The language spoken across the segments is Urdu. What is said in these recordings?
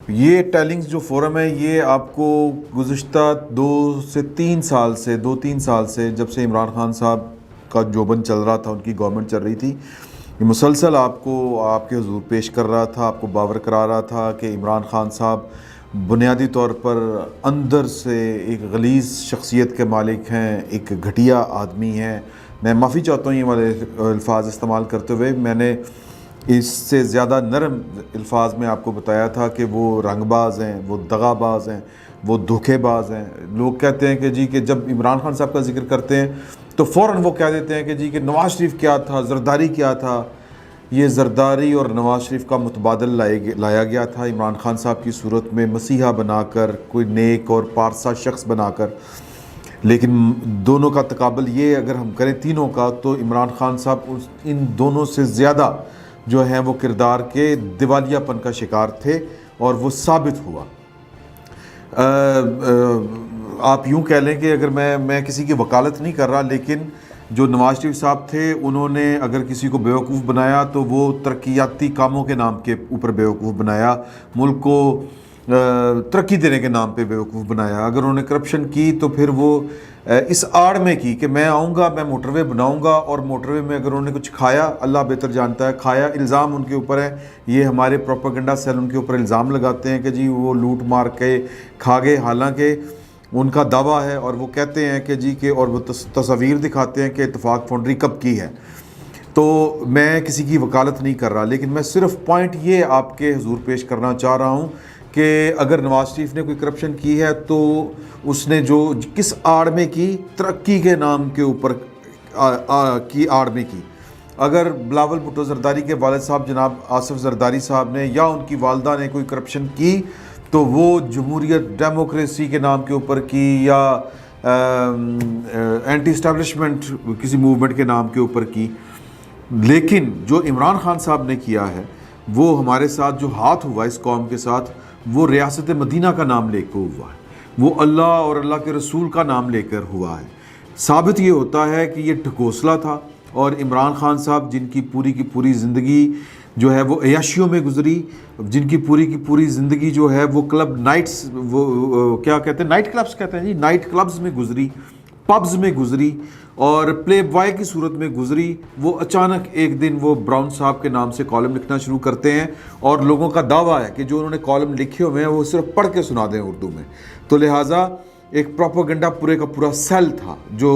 یہ ٹیلنگز جو فورم ہے یہ آپ کو گزشتہ 2 3 سال سے جب سے عمران خان صاحب کا جوبن چل رہا تھا، ان کی گورنمنٹ چل رہی تھی، یہ مسلسل آپ کو آپ کے حضور پیش کر رہا تھا، آپ کو باور کرا رہا تھا کہ عمران خان صاحب بنیادی طور پر اندر سے ایک غلیظ شخصیت کے مالک ہیں، ایک گھٹیا آدمی ہیں۔ میں معافی چاہتا ہوں یہ والے الفاظ استعمال کرتے ہوئے، میں نے اس سے زیادہ نرم الفاظ میں آپ کو بتایا تھا کہ وہ رنگ باز ہیں، وہ دغا باز ہیں، وہ دھوکے باز ہیں۔ لوگ کہتے ہیں کہ جی کہ جب عمران خان صاحب کا ذکر کرتے ہیں تو فوراً وہ کہہ دیتے ہیں کہ جی کہ نواز شریف کیا تھا، زرداری کیا تھا۔ یہ زرداری اور نواز شریف کا متبادل لایا گیا تھا عمران خان صاحب کی صورت میں، مسیحا بنا کر، کوئی نیک اور پارسا شخص بنا کر۔ لیکن دونوں کا تقابل یہ اگر ہم کریں تینوں کا، تو عمران خان صاحب ان دونوں سے زیادہ جو ہیں وہ کردار کے دیوالیہ پن کا شکار تھے، اور وہ ثابت ہوا۔ آپ یوں کہہ لیں کہ اگر میں کسی کی وکالت نہیں کر رہا، لیکن جو نواز شریف صاحب تھے انہوں نے اگر کسی کو بیوقوف بنایا تو وہ ترقیاتی کاموں کے نام کے اوپر بیوقوف بنایا، ملک کو ترقی دینے کے نام پہ بیوقوف بنایا۔ اگر انہوں نے کرپشن کی تو پھر وہ اس آڑ میں کی کہ میں آؤں گا، میں موٹر وے بناؤں گا، اور موٹر وے میں اگر انہوں نے کچھ کھایا، اللہ بہتر جانتا ہے کھایا، الزام ان کے اوپر ہے، یہ ہمارے پروپیگنڈا سیل ان کے اوپر الزام لگاتے ہیں کہ جی وہ لوٹ مار کے کھا گئے، حالانکہ ان کا دعویٰ ہے اور وہ کہتے ہیں کہ جی کہ، اور وہ تصاویر دکھاتے ہیں کہ اتفاق فاؤنڈری کب کی ہے۔ تو میں کسی کی وکالت نہیں کر رہا، لیکن میں صرف پوائنٹ یہ آپ کے حضور پیش کرنا چاہ رہا ہوں کہ اگر نواز شریف نے کوئی کرپشن کی ہے تو اس نے جو کس آڑ میں کی، ترقی کے نام کے اوپر کی آڑ میں کی۔ اگر بلاول بھٹو زرداری کے والد صاحب جناب آصف زرداری صاحب نے یا ان کی والدہ نے کوئی کرپشن کی تو وہ جمہوریت ڈیموکریسی کے نام کے اوپر کی، یا اینٹی اسٹیبلشمنٹ کسی موومنٹ کے نام کے اوپر کی۔ لیکن جو عمران خان صاحب نے کیا ہے، وہ ہمارے ساتھ جو ہاتھ ہوا اس قوم کے ساتھ، وہ ریاست مدینہ کا نام لے کر ہوا ہے، وہ اللہ اور اللہ کے رسول کا نام لے کر ہوا ہے۔ ثابت یہ ہوتا ہے کہ یہ ڈھکوسلا تھا، اور عمران خان صاحب جن کی پوری زندگی جو ہے وہ عیاشیوں میں گزری، جن کی پوری زندگی جو ہے وہ کلب نائٹس، وہ کیا کہتے ہیں، نائٹ کلبز کہتے ہیں جی، نائٹ کلبز میں گزری، پبز میں گزری، اور پلے بوائے کی صورت میں گزری۔ وہ اچانک ایک دن وہ براؤن صاحب کے نام سے کالم لکھنا شروع کرتے ہیں، اور لوگوں کا دعویٰ ہے کہ جو انہوں نے کالم لکھے ہوئے ہیں وہ صرف پڑھ کے سنا دیں اردو میں۔ تو لہٰذا ایک پروپیگنڈا پورے کا پورا سیل تھا جو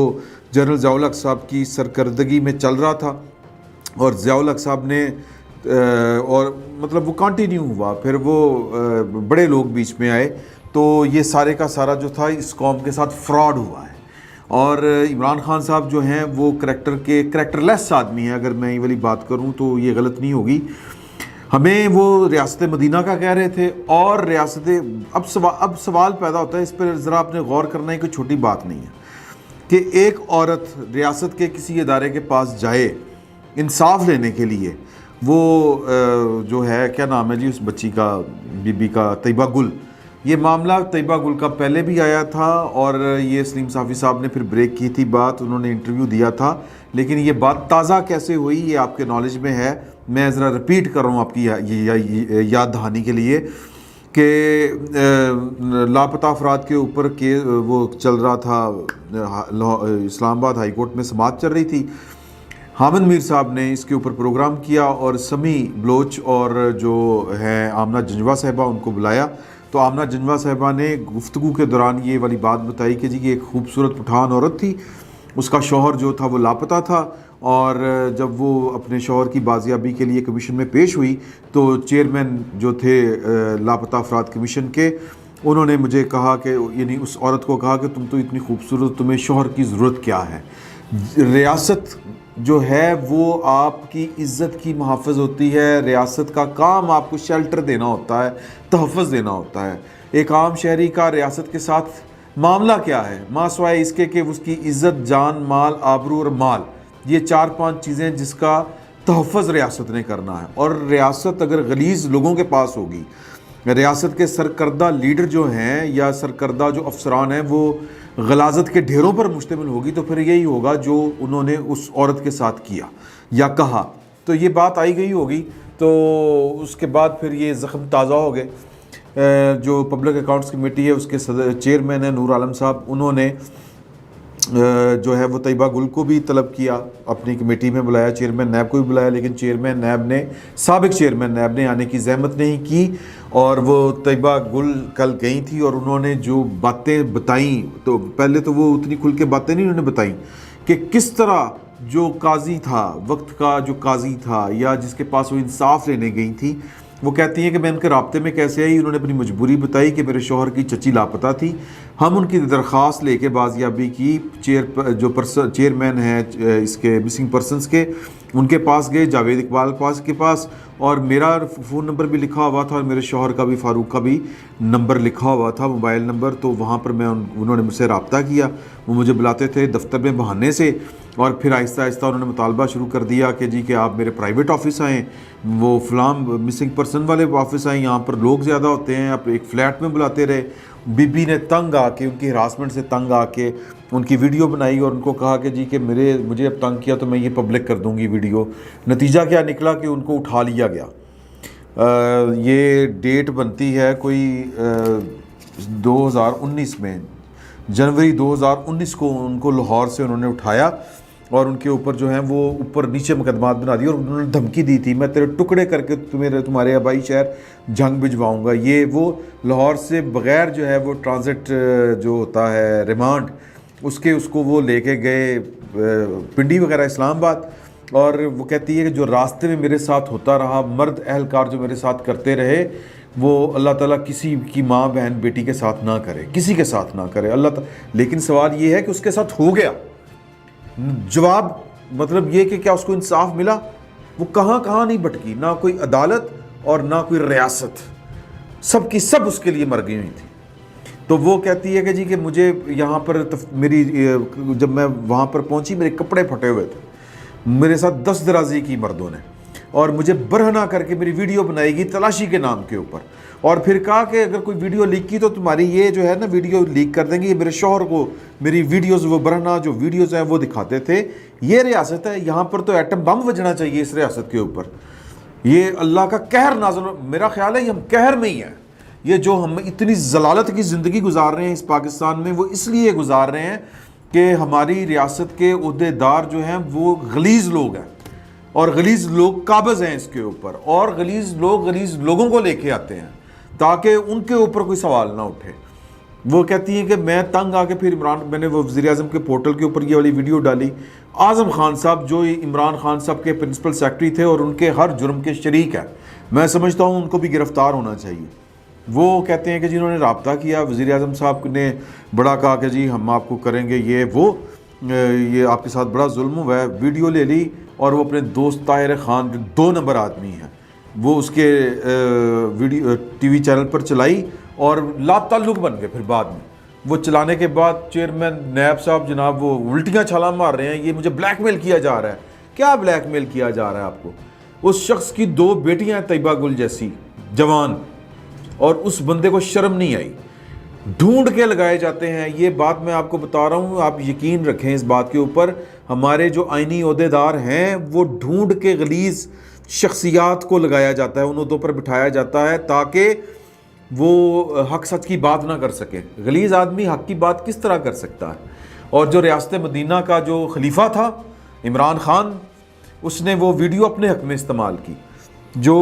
جنرل ضیاء الحق صاحب کی سرکردگی میں چل رہا تھا، اور ضیاء الحق صاحب نے اور مطلب وہ کنٹینیو ہوا، پھر وہ بڑے لوگ بیچ میں آئے، تو یہ سارے کا سارا جو تھا اس قوم کے ساتھ فراڈ ہوا ہے۔ اور عمران خان صاحب جو ہیں وہ کریکٹر لیس آدمی ہیں، اگر میں یہ والی بات کروں تو یہ غلط نہیں ہوگی۔ ہمیں وہ ریاست مدینہ کا کہہ رہے تھے، اور اب سوال پیدا ہوتا ہے، اس پر ذرا آپ نے غور کرنا ہے، کوئی چھوٹی بات نہیں ہے کہ ایک عورت ریاست کے کسی ادارے کے پاس جائے انصاف لینے کے لیے، وہ جو ہے کیا نام ہے جی اس بچی کا، بی بی کا، طیبہ گل۔ یہ معاملہ طیبہ گل کا پہلے بھی آیا تھا، اور یہ سلیم صافی صاحب نے پھر بریک کی تھی بات، انہوں نے انٹرویو دیا تھا، لیکن یہ بات تازہ کیسے ہوئی یہ آپ کے نالج میں ہے، میں ذرا رپیٹ کر رہا ہوں آپ کی یاد دہانی کے لیے، کہ لاپتہ افراد کے اوپر وہ چل رہا تھا، اسلام آباد ہائی کورٹ میں سماعت چل رہی تھی۔ حامد میر صاحب نے اس کے اوپر پروگرام کیا، اور سمی بلوچ اور جو ہیں آمنہ جنجوہ صاحبہ ان کو بلایا، تو آمنہ جنجوہ صاحبہ نے گفتگو کے دوران یہ والی بات بتائی کہ جی یہ ایک خوبصورت پٹھان عورت تھی، اس کا شوہر جو تھا وہ لاپتہ تھا، اور جب وہ اپنے شوہر کی بازیابی کے لیے کمیشن میں پیش ہوئی تو چیئرمین جو تھے لاپتہ افراد کمیشن کے، انہوں نے مجھے کہا کہ، یعنی اس عورت کو کہا کہ تم تو اتنی خوبصورت، تمہیں شوہر کی ضرورت کیا ہے؟ ریاست جو ہے وہ آپ کی عزت کی محافظ ہوتی ہے، ریاست کا کام آپ کو شیلٹر دینا ہوتا ہے، تحفظ دینا ہوتا ہے۔ ایک عام شہری کا ریاست کے ساتھ معاملہ کیا ہے، ماں سوائے اس کے کہ اس کی عزت، جان، مال، آبرو اور مال، یہ 4-5 چیزیں جس کا تحفظ ریاست نے کرنا ہے۔ اور ریاست اگر غلیظ لوگوں کے پاس ہوگی، ریاست کے سرکردہ لیڈر جو ہیں یا سرکردہ جو افسران ہیں وہ غلاظت کے ڈھیروں پر مشتمل ہوگی، تو پھر یہی ہوگا جو انہوں نے اس عورت کے ساتھ کیا یا کہا، تو یہ بات آئی گئی ہوگی، تو اس کے بعد پھر یہ زخم تازہ ہو گئے۔ جو پبلک اکاؤنٹس کمیٹی ہے اس کے چیئرمین ہیں نور عالم صاحب، انہوں نے جو ہے وہ طیبہ گل کو بھی طلب کیا، اپنی کمیٹی میں بلایا، چیئرمین نیب کو بھی بلایا، لیکن چیئرمین نیب نے سابق چیئرمین نیب نے آنے کی زحمت نہیں کی، اور وہ طیبہ گل کل گئی تھی اور انہوں نے جو باتیں بتائیں، تو پہلے تو وہ اتنی کھل کے باتیں نہیں انہوں نے بتائیں کہ کس طرح جو قاضی تھا، وقت کا جو قاضی تھا یا جس کے پاس وہ انصاف لینے گئی تھی، وہ کہتی ہیں کہ میں ان کے رابطے میں کیسے آئی۔ انہوں نے اپنی مجبوری بتائی کہ میرے شوہر کی چچی لاپتہ تھی، ہم ان کی درخواست لے کے بازیابی کی، چیئرمین ہیں اس کے مسنگ پرسنس کے، ان کے پاس گئے، جاوید اقبال کے پاس، اور میرا فون نمبر بھی لکھا ہوا تھا اور میرے شوہر کا بھی، فاروق کا بھی نمبر لکھا ہوا تھا، موبائل نمبر، تو وہاں پر انہوں نے مجھ سے رابطہ کیا، وہ مجھے بلاتے تھے دفتر میں بہانے سے، اور پھر آہستہ آہستہ انہوں نے مطالبہ شروع کر دیا کہ جی کہ آپ میرے پرائیویٹ آفس آئیں، وہ فلاں مسنگ پرسن والے آفس آئیں، یہاں پر لوگ زیادہ ہوتے ہیں، آپ ایک فلیٹ میں بلاتے رہے۔ بی بی نے تنگ آ کے، ان کی ہراسمنٹ سے تنگ آ کے ان کی ویڈیو بنائی اور ان کو کہا کہ جی کہ مجھے اب تنگ کیا تو میں یہ پبلک کر دوں گی ویڈیو۔ نتیجہ کیا نکلا کہ ان کو اٹھا لیا گیا۔ یہ ڈیٹ بنتی ہے کوئی 2019 میں، جنوری 2019 کو ان کو لاہور سے انہوں نے اٹھایا اور ان کے اوپر جو ہیں وہ اوپر نیچے مقدمات بنا دیے، اور انہوں نے دھمکی دی تھی میں تیرے ٹکڑے کر کے تمہارے آبائی شہر جنگ بھجواؤں گا۔ یہ وہ لاہور سے بغیر جو ہے وہ ٹرانزٹ جو ہوتا ہے ریمانڈ اس کو وہ لے کے گئے پنڈی وغیرہ اسلام آباد، اور وہ کہتی ہے کہ جو راستے میں میرے ساتھ ہوتا رہا، مرد اہلکار جو میرے ساتھ کرتے رہے، وہ اللہ تعالیٰ کسی کی ماں بہن بیٹی کے ساتھ نہ کرے، کسی کے ساتھ نہ کرے اللہ تعالیٰ۔ لیکن سوال یہ ہے کہ اس کے ساتھ ہو گیا، جواب مطلب یہ کہ کیا اس کو انصاف ملا؟ وہ کہاں نہیں بھٹکی، نہ کوئی عدالت اور نہ کوئی ریاست، سب کی سب اس کے لیے مر گئی ہوئی تھی۔ تو وہ کہتی ہے کہ جی کہ مجھے یہاں پر جب میں وہاں پر پہنچی میرے کپڑے پھٹے ہوئے تھے، میرے ساتھ دست درازی کی مردوں نے، اور مجھے برہنہ کر کے میری ویڈیو بنائی گی تلاشی کے نام کے اوپر، اور پھر کہا کہ اگر کوئی ویڈیو لیک کی تو تمہاری یہ جو ہے نا ویڈیو لیک کر دیں گے۔ یہ میرے شوہر کو میری ویڈیوز، وہ برہنہ جو ویڈیوز ہیں وہ دکھاتے تھے۔ یہ ریاست ہے، یہاں پر تو ایٹم بم بجنا چاہیے اس ریاست کے اوپر۔ یہ اللہ کا قہر نازل، میرا خیال ہے یہ ہم قہر میں ہی ہیں۔ یہ جو ہم اتنی ضلالت کی زندگی گزار رہے ہیں اس پاکستان میں، وہ اس لیے گزار رہے ہیں کہ ہماری ریاست کے عہدیدار جو ہیں وہ غلیظ لوگ ہیں، اور غلیظ لوگ قابض ہیں اس کے اوپر، اور غلیظ لوگوں کو لے کے آتے ہیں تاکہ ان کے اوپر کوئی سوال نہ اٹھے۔ وہ کہتی ہیں کہ میں تنگ آ کے پھر میں نے وہ وزیر اعظم کے پورٹل کے اوپر یہ والی ویڈیو ڈالی۔ اعظم خان صاحب جو عمران خان صاحب کے پرنسپل سیکرٹری تھے اور ان کے ہر جرم کے شریک ہیں، میں سمجھتا ہوں ان کو بھی گرفتار ہونا چاہیے۔ وہ کہتے ہیں کہ جنہوں نے رابطہ کیا، وزیر اعظم صاحب نے بڑا کہا کہ جی ہم آپ کو کریں گے یہ آپ کے ساتھ بڑا ظلم ہوا ہے، ویڈیو لے لی، اور وہ اپنے دوست طاہر خان جو 2 نمبر آدمی ہیں وہ اس کے ویڈیو ٹی وی چینل پر چلائی اور لا تعلق بن گئے۔ پھر بعد میں وہ چلانے کے بعد چیئرمین نیب صاحب جناب وہ الٹیاں چھلانگ مار رہے ہیں، یہ مجھے بلیک میل کیا جا رہا ہے۔ کیا بلیک میل کیا جا رہا ہے آپ کو؟ اس شخص کی 2 بیٹیاں ہیں طیبہ گل جیسی جوان، اور اس بندے کو شرم نہیں آئی، ڈھونڈ کے لگائے جاتے ہیں۔ یہ بات میں آپ کو بتا رہا ہوں، آپ یقین رکھیں اس بات کے اوپر، ہمارے جو آئینی عہدیدار ہیں وہ ڈھونڈ کے غلیظ شخصیات کو لگایا جاتا ہے، ان عہدوں پر بٹھایا جاتا ہے تاکہ وہ حق سچ کی بات نہ کر سکے۔ غلیظ آدمی حق کی بات کس طرح کر سکتا ہے؟ اور جو ریاست مدینہ کا جو خلیفہ تھا عمران خان، اس نے وہ ویڈیو اپنے حق میں استعمال کی، جو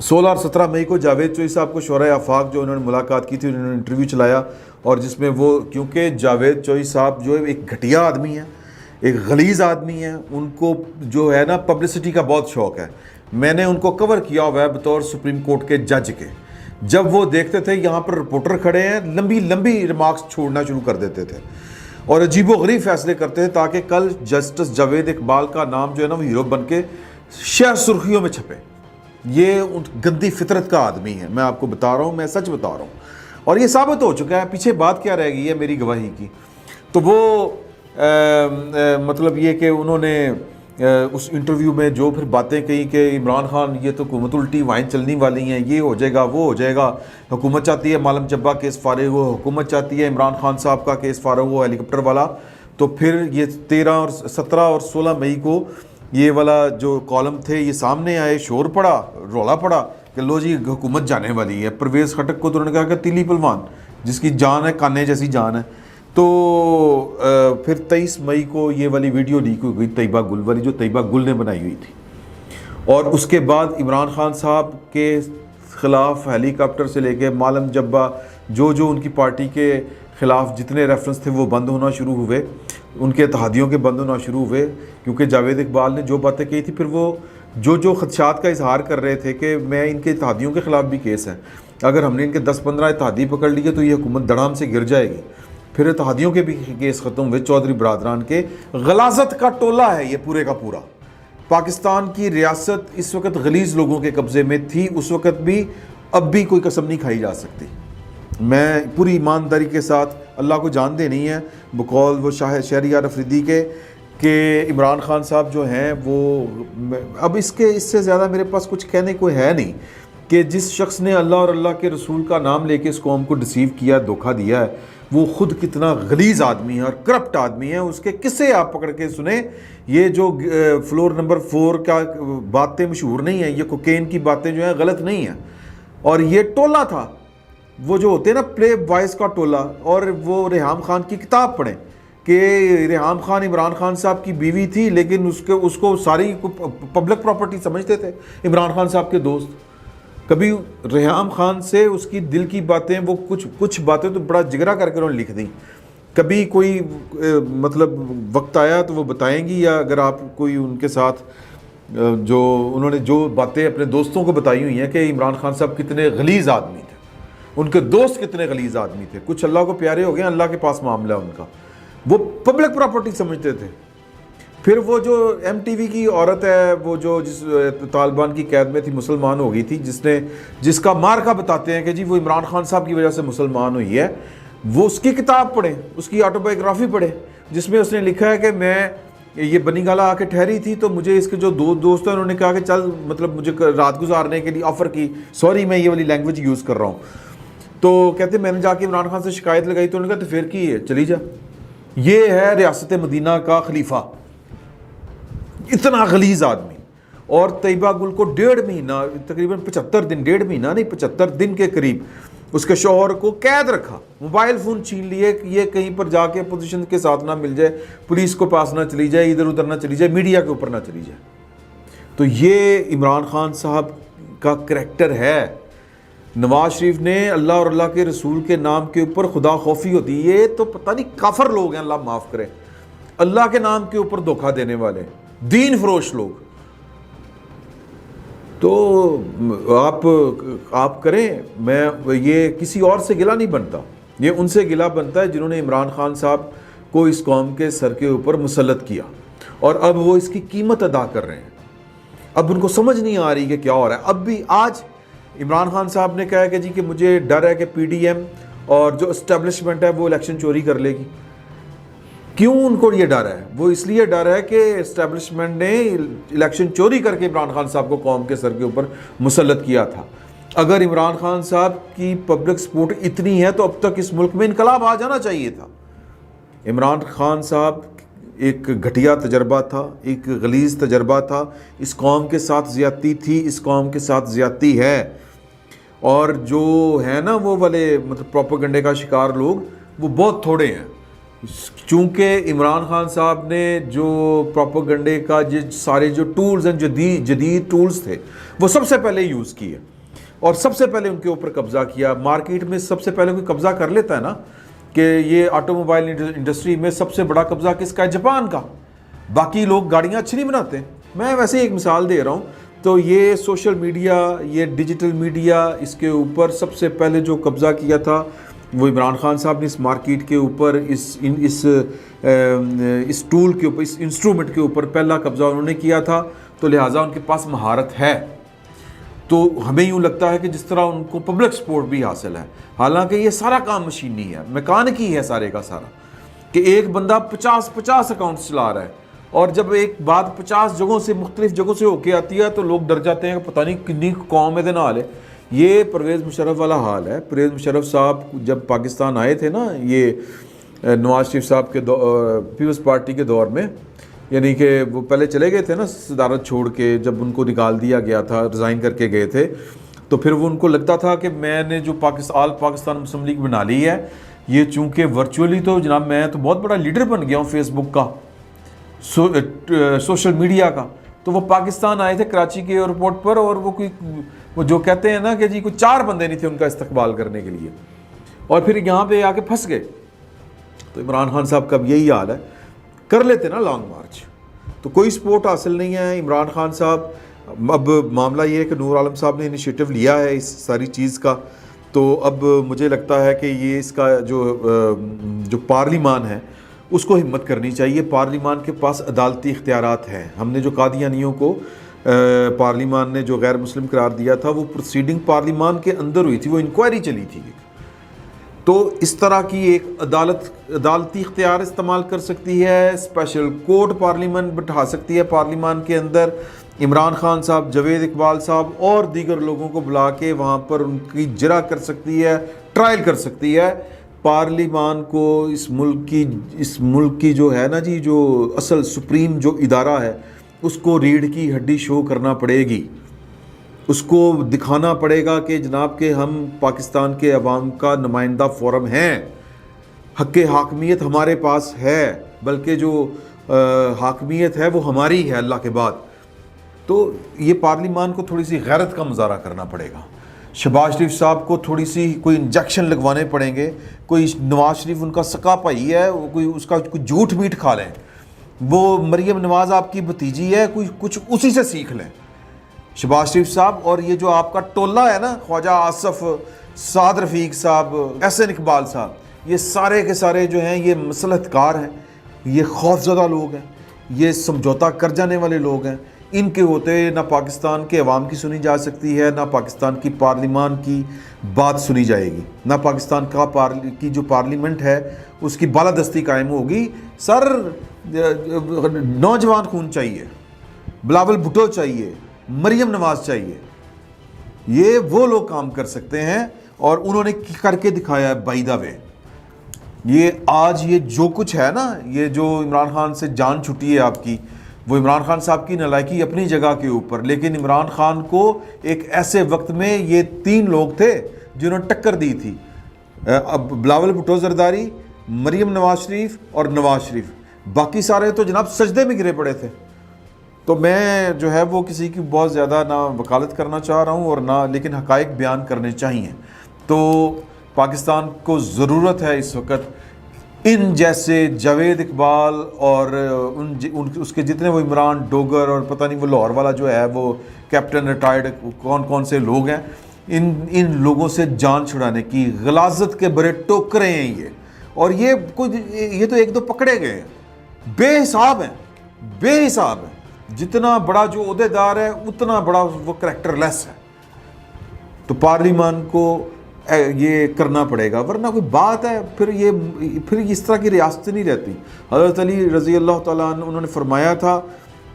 16 اور 17 مئی کو جاوید چوئی صاحب کو شورائے آفاق جو انہوں نے ملاقات کی تھی، انہوں نے انٹرویو چلایا، اور جس میں وہ کیونکہ جاوید چوئی صاحب جو ایک گھٹیا آدمی ہے، ایک غلیظ آدمی ہے، ان کو جو ہے نا پبلسٹی کا بہت شوق ہے۔ میں نے ان کو کور کیا ہوا ہے بطور سپریم کورٹ کے جج کے۔ جب وہ دیکھتے تھے یہاں پر رپورٹر کھڑے ہیں، لمبی ریمارکس چھوڑنا شروع کر دیتے تھے اور عجیب و غریب فیصلے کرتے تھے تاکہ کل جسٹس جاوید اقبال کا نام جو ہے نا وہ ہیرو بن کے شہر سرخیوں میں چھپے۔ یہ گندی فطرت کا آدمی ہے، میں آپ کو بتا رہا ہوں، میں سچ بتا رہا ہوں، اور یہ ثابت ہو چکا ہے۔ پیچھے بات کیا رہ گئی ہے میری گواہی کی؟ تو وہ مطلب یہ کہ انہوں نے اس انٹرویو میں جو پھر باتیں کہیں کہ عمران خان یہ تو حکومت الٹی وائن چلنے والی ہیں، یہ ہو جائے گا وہ ہو جائے گا، حکومت چاہتی ہے معلم جبا کیس فارغ ہو، حکومت چاہتی ہے عمران خان صاحب کا کیس فارغ ہو ہیلی کاپٹر والا۔ تو پھر یہ 17 اور 16 مئی کو یہ والا جو کالم تھے یہ سامنے آئے، شور پڑا، رولا پڑا کہ لو جی حکومت جانے والی ہے. پرویز خٹک کو تو انہوں نے کہا کہ تیلی پلوان جس کی جان ہے کانے جیسی جان ہے. تو پھر 23 مئی کو یہ والی ویڈیو لیک ہو گئی طیبہ گل والی, جو طیبہ گل نے بنائی ہوئی تھی. اور اس کے بعد عمران خان صاحب کے خلاف ہیلی کاپٹر سے لے کے مالم جبہ جو ان کی پارٹی کے خلاف جتنے ریفرنس تھے وہ بند ہونا شروع ہوئے, ان کے اتحادیوں کے بند ہونا شروع ہوئے, کیونکہ جاوید اقبال نے جو باتیں کہی تھی پھر وہ جو خدشات کا اظہار کر رہے تھے کہ میں ان کے اتحادیوں کے خلاف بھی کیس ہے, اگر ہم نے ان کے 10-15 اتحادی پکڑ لیے تو یہ حکومت دڑام سے گر جائے گی. پھر اتحادیوں کے بھی کیس ختم ہوئے. چودھری برادران کے غلاظت کا ٹولہ ہے یہ پورے کا پورا. پاکستان کی ریاست اس وقت غلیظ لوگوں کے قبضے میں تھی, اس وقت بھی, اب بھی کوئی قسم نہیں کھائی جا سکتی. میں پوری ایمانداری کے ساتھ اللہ کو جان دے نہیں ہے بقول وہ شہریار افریدی کے کہ عمران خان صاحب جو ہیں وہ اب اس سے زیادہ میرے پاس کچھ کہنے کو ہے نہیں کہ جس شخص نے اللہ اور اللہ کے رسول کا نام لے کے اس قوم کو ڈسیو کیا, دھوکہ دیا ہے, وہ خود کتنا غلیظ آدمی ہے اور کرپٹ آدمی ہے. اس کے قصے آپ پکڑ کے سنیں. یہ جو فلور نمبر 4 کا باتیں مشہور نہیں ہیں, یہ کوکین کی باتیں جو ہیں غلط نہیں ہیں. اور یہ ٹولہ تھا, وہ جو ہوتے ہیں نا پلے بوائز کا ٹولہ. اور وہ ریحام خان کی کتاب پڑھیں کہ ریحام خان عمران خان صاحب کی بیوی تھی, لیکن اس کو ساری پبلک پراپرٹی سمجھتے تھے عمران خان صاحب کے دوست. کبھی ریحام خان سے اس کی دل کی باتیں, وہ کچھ باتیں تو بڑا جگرا کر کے انہوں نے لکھ دیں. کبھی کوئی مطلب وقت آیا تو وہ بتائیں گی, یا اگر آپ کوئی ان کے ساتھ جو انہوں نے جو باتیں اپنے دوستوں کو بتائی ہوئی ہیں کہ عمران خان صاحب کتنے غلیظ آدمی تھے, ان کے دوست کتنے غلیظ آدمی تھے. کچھ اللہ کو پیارے ہو گئے, اللہ کے پاس معاملہ ہے ان کا, وہ پبلک پراپرٹی سمجھتے تھے. پھر وہ جو ایم ٹی وی کی عورت ہے, وہ جو جس طالبان کی قید میں تھی, مسلمان ہو گئی تھی, جس کا مارکا بتاتے ہیں کہ جی وہ عمران خان صاحب کی وجہ سے مسلمان ہوئی ہے, وہ اس کی کتاب پڑھیں, اس کی آٹو بایوگرافی پڑھیں, جس میں اس نے لکھا ہے کہ میں یہ بنی گالا آ کے ٹھہری تھی تو مجھے اس کے جو دو دوست ہیں انہوں نے کہا کہ چل مطلب مجھے رات گزارنے کے لیے آفر کی. سوری میں یہ والی لینگویج یوز کر رہا ہوں. تو کہتے میں نے جا کے عمران خان سے شکایت لگائی, تو انہوں نے کہا تو پھر کی ہے, چلی جا. یہ ہے ریاست مدینہ کا خلیفہ, اتنا غلیظ آدمی. اور طیبہ گل کو 1.5 مہینہ, تقریباً 75 دن, 1.5 مہینہ نہیں 75 دن کے قریب اس کے شوہر کو قید رکھا, موبائل فون چھین لیے کہ یہ کہیں پر جا کے اپوزیشن کے ساتھ نہ مل جائے, پولیس کو پاس نہ چلی جائے, ادھر ادھر نہ چلی جائے, میڈیا کے اوپر نہ چلی جائے. تو یہ عمران خان صاحب کا کریکٹر ہے. نواز شریف نے اللہ اور اللہ کے رسول کے نام کے اوپر خدا خوفی ہوتی ہے, یہ تو پتہ نہیں کافر لوگ ہیں, اللہ معاف کرے, اللہ کے نام کے اوپر دھوکہ دینے والے دین فروش لوگ. تو آپ کریں, میں یہ کسی اور سے گلہ نہیں بنتا, یہ ان سے گلہ بنتا ہے جنہوں نے عمران خان صاحب کو اس قوم کے سر کے اوپر مسلط کیا, اور اب وہ اس کی قیمت ادا کر رہے ہیں. اب ان کو سمجھ نہیں آ رہی کہ کیا ہو رہا ہے. اب بھی آج عمران خان صاحب نے کہا کہ جی کہ مجھے ڈر ہے کہ پی ڈی ایم اور جو اسٹیبلشمنٹ ہے وہ الیکشن چوری کر لے گی. کیوں ان کو یہ ڈر ہے؟ وہ اس لیے ڈر ہے کہ اسٹیبلشمنٹ نے الیکشن چوری کر کے عمران خان صاحب کو قوم کے سر کے اوپر مسلط کیا تھا. اگر عمران خان صاحب کی پبلک سپورٹ اتنی ہے تو اب تک اس ملک میں انقلاب آ جانا چاہیے تھا. عمران خان صاحب ایک گھٹیا تجربہ تھا, ایک غلیظ تجربہ تھا, اس قوم کے ساتھ زیادتی تھی, اس قوم کے ساتھ زیادتی ہے. اور جو ہے نا وہ والے مطلب پروپیگنڈے کا شکار لوگ, وہ بہت تھوڑے ہیں. چونکہ عمران خان صاحب نے جو پروپیگنڈے کا سارے جو ٹولز ہیں, جدید ٹولز تھے, وہ سب سے پہلے یوز کیے اور سب سے پہلے ان کے اوپر قبضہ کیا. مارکیٹ میں سب سے پہلے کوئی قبضہ کر لیتا ہے نا, کہ یہ آٹو موبائل انڈسٹری میں سب سے بڑا قبضہ کس کا ہے؟ جاپان کا. باقی لوگ گاڑیاں اچھی نہیں بناتے. میں ویسے ہی ایک مثال دے رہا ہوں. تو یہ سوشل میڈیا, یہ ڈیجیٹل میڈیا, اس کے اوپر سب سے پہلے جو قبضہ کیا تھا وہ عمران خان صاحب نے اس مارکیٹ کے اوپر, اس ٹول کے اوپر, اس انسٹرومنٹ کے اوپر پہلا قبضہ انہوں نے کیا تھا. تو لہٰذا ان کے پاس مہارت ہے. تو ہمیں یوں لگتا ہے کہ جس طرح ان کو پبلک سپورٹ بھی حاصل ہے, حالانکہ یہ سارا کام مشینی ہے, میکانکی ہے سارے کا سارا, کہ ایک بندہ 50 اکاؤنٹس چلا رہا ہے, اور جب ایک بات 50 جگہوں سے, مختلف جگہوں سے ہو کے آتی ہے تو لوگ ڈر جاتے ہیں کہ پتہ نہیں کنی قوم ہے حال ہے. یہ پرویز مشرف والا حال ہے. پرویز مشرف صاحب جب پاکستان آئے تھے نا, یہ نواز شریف صاحب کے پیپلز پارٹی کے دور میں, یعنی کہ وہ پہلے چلے گئے تھے نا صدارت چھوڑ کے, جب ان کو نکال دیا گیا تھا, ریزائن کر کے گئے تھے, تو پھر وہ ان کو لگتا تھا کہ میں نے جو پاکستان مسلم لیگ بنا لی ہے، یہ چونکہ ورچولی تو جناب میں تو بہت بڑا لیڈر بن گیا ہوں فیس بک کا، سوشل میڈیا کا، تو وہ پاکستان آئے تھے کراچی کے ایئرپورٹ پر، اور وہ جو کہتے ہیں نا کہ جی کوئی 4 بندے نہیں تھے ان کا استقبال کرنے کے لیے، اور پھر یہاں پہ آ کے پھنس گئے۔ تو عمران خان صاحب کا اب یہی حال ہے، کر لیتے نا لانگ مارچ، تو کوئی سپورٹ حاصل نہیں ہے عمران خان صاحب۔ اب معاملہ یہ ہے کہ نور عالم صاحب نے انیشیٹو لیا ہے اس ساری چیز کا، تو اب مجھے لگتا ہے کہ یہ اس کا جو پارلیمان ہے اس کو ہمت کرنی چاہیے۔ پارلیمان کے پاس عدالتی اختیارات ہیں۔ ہم نے جو قادیانیوں کو پارلیمان نے جو غیر مسلم قرار دیا تھا، وہ پروسیڈنگ پارلیمان کے اندر ہوئی تھی، وہ انکوائری چلی تھی، تو اس طرح کی ایک عدالتی اختیار استعمال کر سکتی ہے، اسپیشل کورٹ پارلیمان بٹھا سکتی ہے پارلیمان کے اندر، عمران خان صاحب، جاوید اقبال صاحب اور دیگر لوگوں کو بلا کے وہاں پر ان کی جرح کر سکتی ہے، ٹرائل کر سکتی ہے۔ پارلیمان کو اس ملک کی جو ہے نا جی، جو اصل سپریم جو ادارہ ہے، اس کو ریڑھ کی ہڈی شو کرنا پڑے گی، اس کو دکھانا پڑے گا کہ جناب کہ ہم پاکستان کے عوام کا نمائندہ فورم ہیں، حق حاکمیت ہمارے پاس ہے، بلکہ جو حاکمیت ہے وہ ہماری ہے اللہ کے بعد۔ تو یہ پارلیمان کو تھوڑی سی غیرت کا مظاہرہ کرنا پڑے گا۔ شہباز شریف صاحب کو تھوڑی سی کوئی انجیکشن لگوانے پڑیں گے، کوئی نواز شریف ان کا سکا بھائی ہے، کوئی اس کا کوئی جھوٹ میٹ کھا لیں، وہ مریم نواز آپ کی بھتیجی ہے، کچھ اسی سے سیکھ لیں شہباز شریف صاحب۔ اور یہ جو آپ کا ٹولہ ہے نا، خواجہ آصف، سعد رفیق صاحب، احسن اقبال صاحب، یہ سارے کے سارے جو ہیں یہ مصلحت کار ہیں، یہ خوف زدہ لوگ ہیں، یہ سمجھوتا کر جانے والے لوگ ہیں۔ ان کے ہوتے نہ پاکستان کے عوام کی سنی جا سکتی ہے، نہ پاکستان کی پارلیمان کی بات سنی جائے گی، نہ پاکستان کی جو پارلیمنٹ ہے اس کی بالادستی قائم ہوگی۔ سر نوجوان خون چاہیے، بلاول بھٹو چاہیے، مریم نواز چاہیے، یہ وہ لوگ کام کر سکتے ہیں، اور انہوں نے کر کے دکھایا ہے بائی دا وے۔ یہ آج یہ جو کچھ ہے نا، یہ جو عمران خان سے جان چھٹی ہے آپ کی، وہ عمران خان صاحب کی نالائکی اپنی جگہ کے اوپر، لیکن عمران خان کو ایک ایسے وقت میں یہ 3 لوگ تھے جنہوں نے ٹکر دی تھی، بلاول بھٹو زرداری، مریم نواز شریف اور نواز شریف، باقی سارے تو جناب سجدے میں گرے پڑے تھے۔ تو میں جو ہے وہ کسی کی بہت زیادہ نہ وکالت کرنا چاہ رہا ہوں اور نہ، لیکن حقائق بیان کرنے چاہیے۔ تو پاکستان کو ضرورت ہے اس وقت ان جیسے جاوید اقبال اور اس کے جتنے وہ عمران ڈوگر اور پتہ نہیں وہ لاہور والا جو ہے وہ کیپٹن ریٹائرڈ کون سے لوگ ہیں، ان لوگوں سے جان چھڑانے کی غلاظت کے بڑے ٹوکرے ہیں یہ، اور یہ تو 1-2 پکڑے گئے ہیں، بے حساب ہیں، جتنا بڑا جو عہدیدار ہے اتنا بڑا وہ کریکٹر لیس ہے۔ تو پارلیمان کو یہ کرنا پڑے گا، ورنہ کوئی بات ہے پھر اس طرح کی ریاستیں نہیں رہتی۔ حضرت علی رضی اللہ تعالیٰ عنہ انہوں نے فرمایا تھا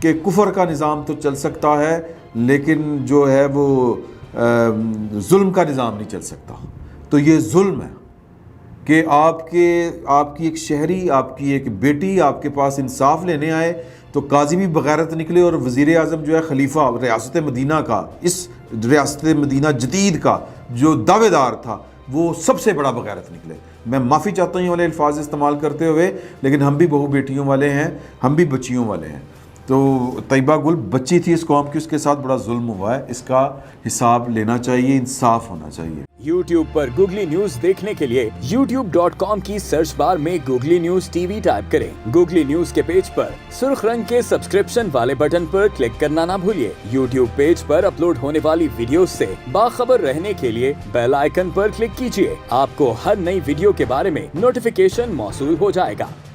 کہ کفر کا نظام تو چل سکتا ہے، لیکن جو ہے وہ ظلم کا نظام نہیں چل سکتا۔ تو یہ ظلم ہے کہ آپ کی ایک شہری، آپ کی ایک بیٹی آپ کے پاس انصاف لینے آئے تو قاضی بھی بغیرت نکلے، اور وزیر اعظم جو ہے خلیفہ ریاست مدینہ کا، اس ریاست مدینہ جدید کا جو دعوے دار تھا، وہ سب سے بڑا بغیرت نکلے۔ میں معافی چاہتا ہوں یہ والے الفاظ استعمال کرتے ہوئے، لیکن ہم بھی بہو بیٹیوں والے ہیں، ہم بھی بچیوں والے ہیں۔ تو طیبہ گل بچی تھی اس قوم کی، اس کے ساتھ بڑا ظلم ہوا ہے، اس کا حساب لینا چاہیے، انصاف ہونا چاہیے۔ YouTube پر گوگلی نیوز دیکھنے کے لیے youtube.com کی سرچ بار میں googly news T V type کریں۔ گوگلی نیوز کے پیج پر سرخ رنگ کے سبسکرپشن والے بٹن پر کلک کرنا نہ بھولیے۔ YouTube پیج پر اپلوڈ ہونے والی ویڈیوز سے باخبر رہنے کے لیے بیل آئیکن پر کلک کیجیے۔ آپ کو ہر نئی ویڈیو کے بارے میں نوٹیفیکیشن موصول ہو جائے گا۔